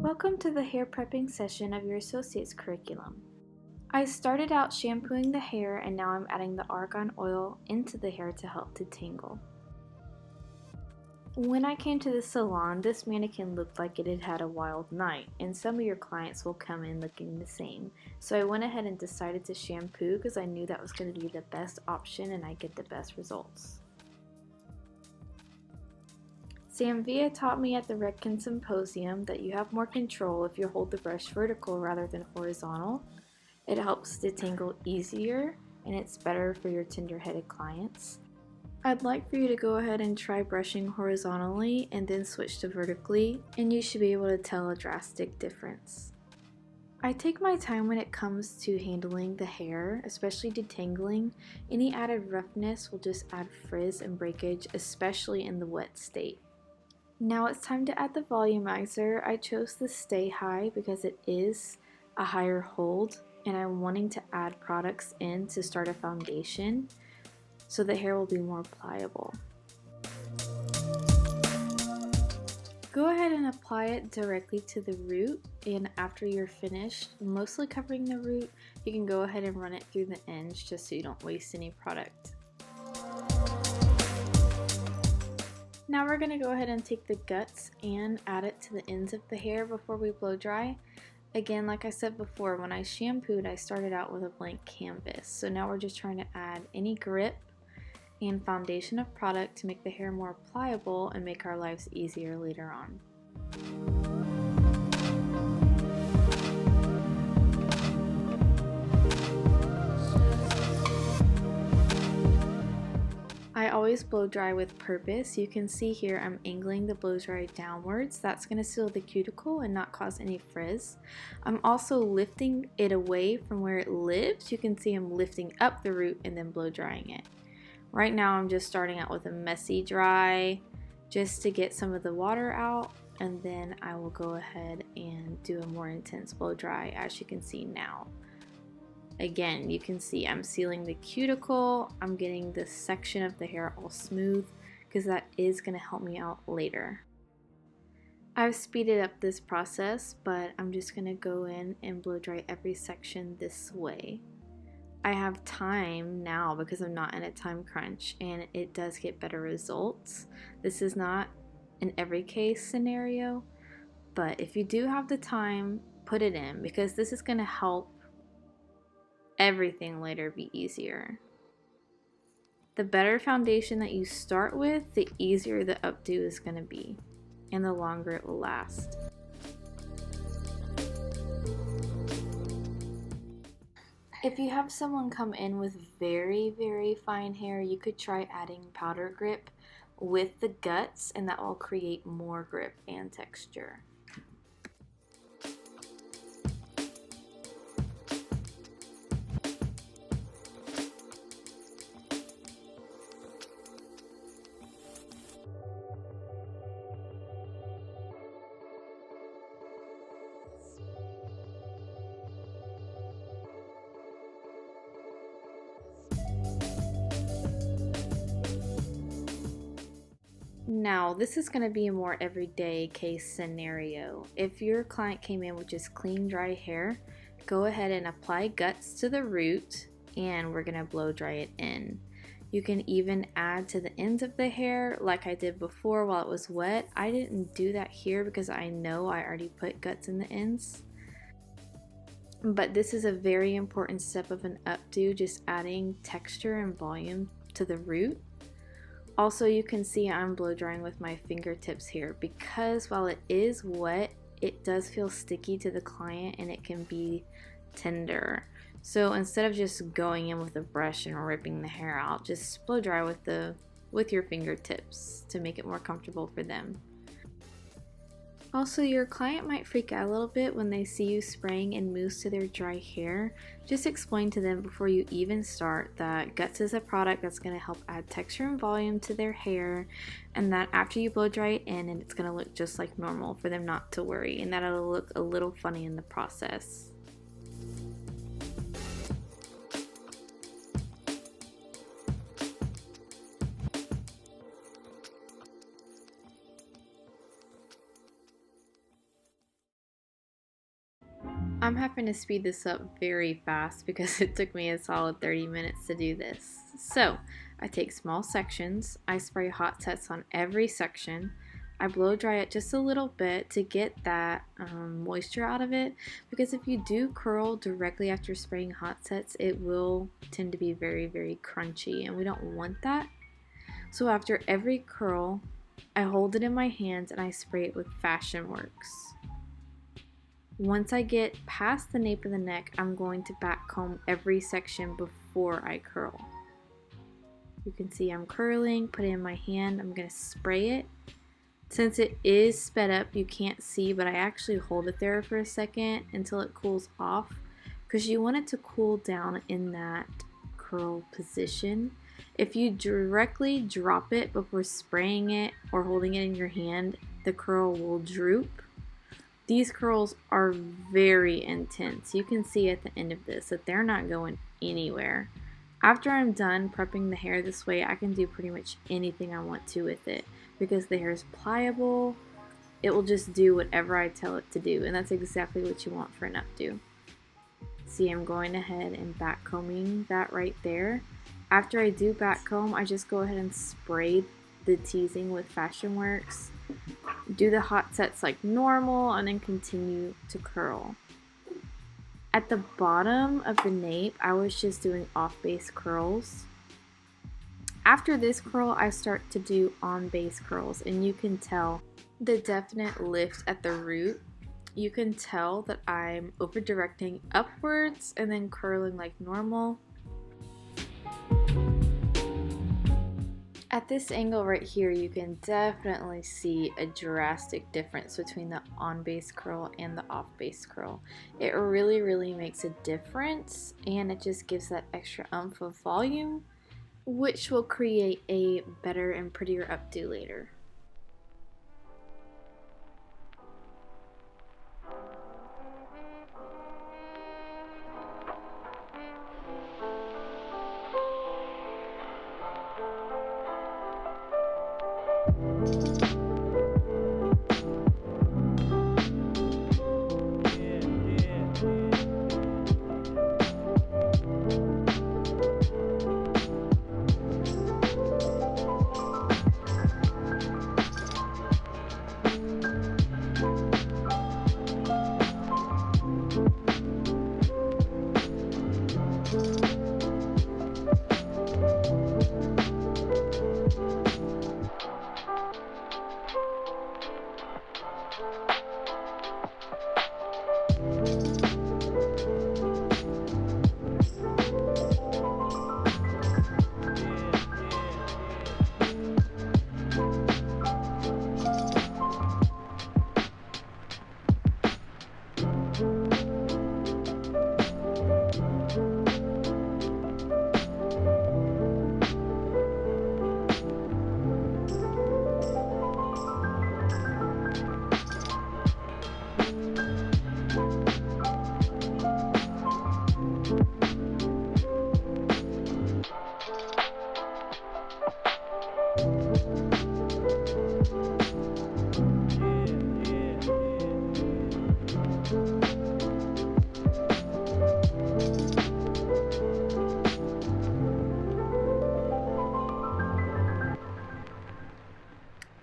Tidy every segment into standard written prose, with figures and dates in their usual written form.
Welcome to the hair prepping session of your associate's curriculum. I started out shampooing the hair and now I'm adding the argan oil into the hair to help detangle. When I came to the salon, this mannequin looked like it had had a wild night, and some of your clients will come in looking the same. So I went ahead and decided to shampoo because I knew that was going to be the best option and I'd get the best results. Samvia taught me at the Redken Symposium that you have more control if you hold the brush vertical rather than horizontal. It helps detangle easier and it's better for your tender-headed clients. I'd like for you to go ahead and try brushing horizontally and then switch to vertically, and you should be able to tell a drastic difference. I take my time when it comes to handling the hair, especially detangling. Any added roughness will just add frizz and breakage, especially in the wet state. Now it's time to add the volumizer. I chose the Stay High because it is a higher hold and I'm wanting to add products in to start a foundation so the hair will be more pliable. Go ahead and apply it directly to the root, and after you're finished mostly covering the root, you can go ahead and run it through the ends just so you don't waste any product. Now we're going to go ahead and take the guts and add it to the ends of the hair before we blow dry. Again, like I said before, when I shampooed, I started out with a blank canvas. So now we're just trying to add any grip and foundation of product to make the hair more pliable and make our lives easier later on. I always blow dry with purpose. You can see here I'm angling the blow dry downwards. That's going to seal the cuticle and not cause any frizz. I'm also lifting it away from where it lives. You can see I'm lifting up the root and then blow drying it. Right now I'm just starting out with a messy dry just to get some of the water out, and then I will go ahead and do a more intense blow dry, as you can see now. Again, you can see I'm sealing the cuticle. I'm getting this section of the hair all smooth because that is going to help me out later. I've speeded up this process, but I'm just going to go in and blow dry every section this way. I have time now because I'm not in a time crunch, and it does get better results. This is not an every case scenario, but if you do have the time, put it in because this is going to help everything later be easier. The better foundation that you start with, the easier the updo is going to be and the longer it will last. If you have someone come in with very fine hair, you could try adding powder grip with the guts, and that will create more grip and texture. Now, this is going to be a more everyday case scenario. If your client came in with just clean, dry hair, go ahead and apply guts to the root, and we're going to blow dry it in. You can even add to the ends of the hair like I did before while it was wet. I didn't do that here because I know I already put guts in the ends. But this is a very important step of an updo, just adding texture and volume to the root. Also, you can see I'm blow drying with my fingertips here because while it is wet, it does feel sticky to the client and it can be tender. So instead of just going in with a brush and ripping the hair out, just blow dry with your fingertips to make it more comfortable for them. Also, your client might freak out a little bit when they see you spraying in mousse to their dry hair. Just explain to them before you even start that guts is a product that's going to help add texture and volume to their hair, and that after you blow dry it in, and it's going to look just like normal for them not to worry, and that it'll look a little funny in the process. I'm having to speed this up very fast because it took me a solid 30 minutes to do this. So, I take small sections, I spray hot sets on every section, I blow dry it just a little bit to get that moisture out of it, because if you do curl directly after spraying hot sets, it will tend to be very, very crunchy, and we don't want that. So after every curl, I hold it in my hands and I spray it with Fashion Works. Once I get past the nape of the neck, I'm going to back comb every section before I curl. You can see I'm curling, put it in my hand, I'm going to spray it. Since it is sped up, you can't see, but I actually hold it there for a second until it cools off, because you want it to cool down in that curl position. If you directly drop it before spraying it or holding it in your hand, the curl will droop. These curls are very intense. You can see at the end of this that they're not going anywhere. After I'm done prepping the hair this way, I can do pretty much anything I want to with it because the hair is pliable. It will just do whatever I tell it to do, and that's exactly what you want for an updo. See, I'm going ahead and back combing that right there. After I do back comb, I just go ahead and spray the teasing with Fashion Works. Do the hot sets like normal and then continue to curl. At the bottom of the nape, I was just doing off base curls. After this curl, I start to do on base curls, and you can tell the definite lift at the root. You can tell that I'm over directing upwards and then curling like normal. At this angle right here, you can definitely see a drastic difference between the on-base curl and the off-base curl. It really, really makes a difference, and it just gives that extra oomph of volume, which will create a better and prettier updo later.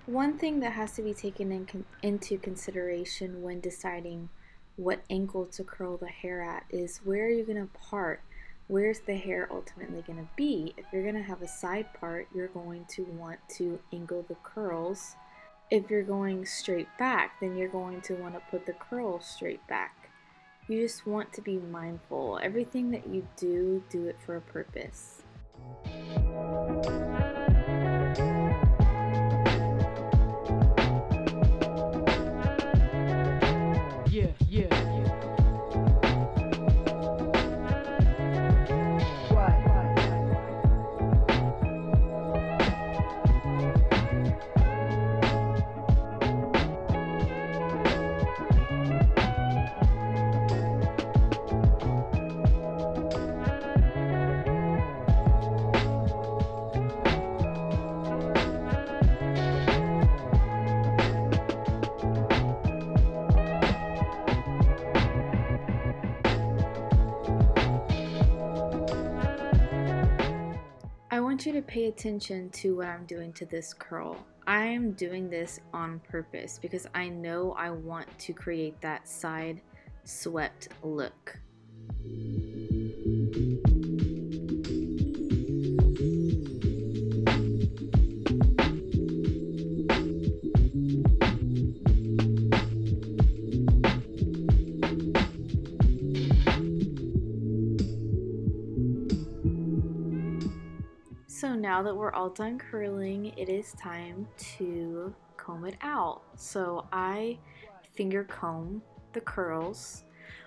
One thing that has to be taken into consideration when deciding what angle to curl the hair at is where you're going to part. Where's the hair ultimately going to be? If you're going to have a side part, you're going to want to angle the curls. If you're going straight back, then you're going to want to put the curls straight back. You just want to be mindful. Everything that you do, do it for a purpose. want you to pay attention to what I'm doing to this curl. I'm doing this on purpose because I know I want to create that side swept look. So now that we're all done curling, it is time to comb it out. So I finger comb the curls.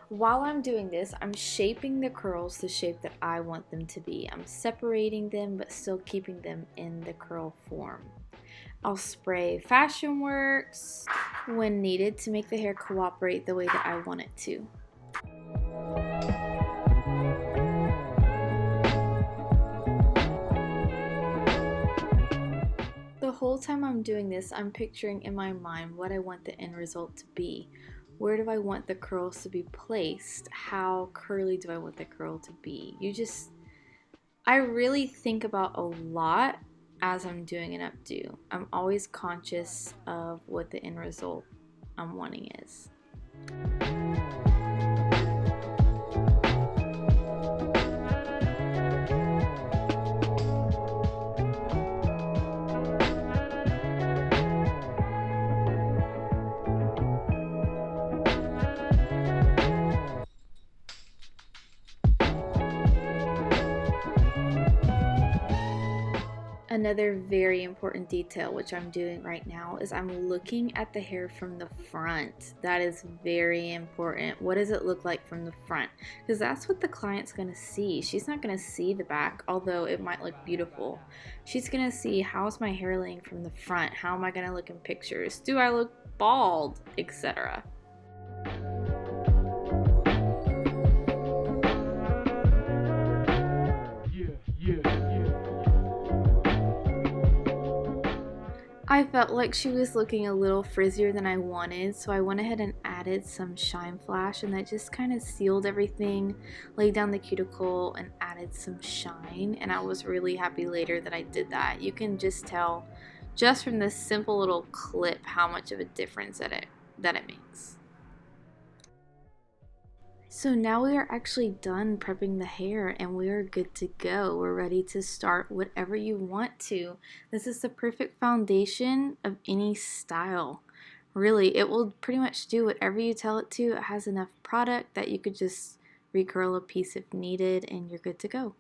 While I'm doing this, I'm shaping the curls the shape that I want them to be. I'm separating them but still keeping them in the curl form. I'll spray Fashion Works when needed to make the hair cooperate the way that I want it to. The whole time I'm doing this, I'm picturing in my mind what I want the end result to be. Where do I want the curls to be placed? How curly do I want the curl to be? I really think about a lot as I'm doing an updo. I'm always conscious of what the end result I'm wanting is. Another very important detail, which I'm doing right now, is I'm looking at the hair from the front. That is very important. What does it look like from the front? Because that's what the client's going to see. She's not going to see the back, although it might look beautiful. She's going to see, how's my hair laying from the front? How am I going to look in pictures? Do I look bald? Etc. I felt like she was looking a little frizzier than I wanted, so I went ahead and added some Shine Flash, and that just kind of sealed everything, laid down the cuticle, and added some shine, and I was really happy later that I did that. You can just tell, just from this simple little clip, how much of a difference that it makes. So now we are actually done prepping the hair and we are good to go. We're ready to start whatever you want to. This is the perfect foundation of any style. Really, it will pretty much do whatever you tell it to. It has enough product that you could just recurl a piece if needed and you're good to go.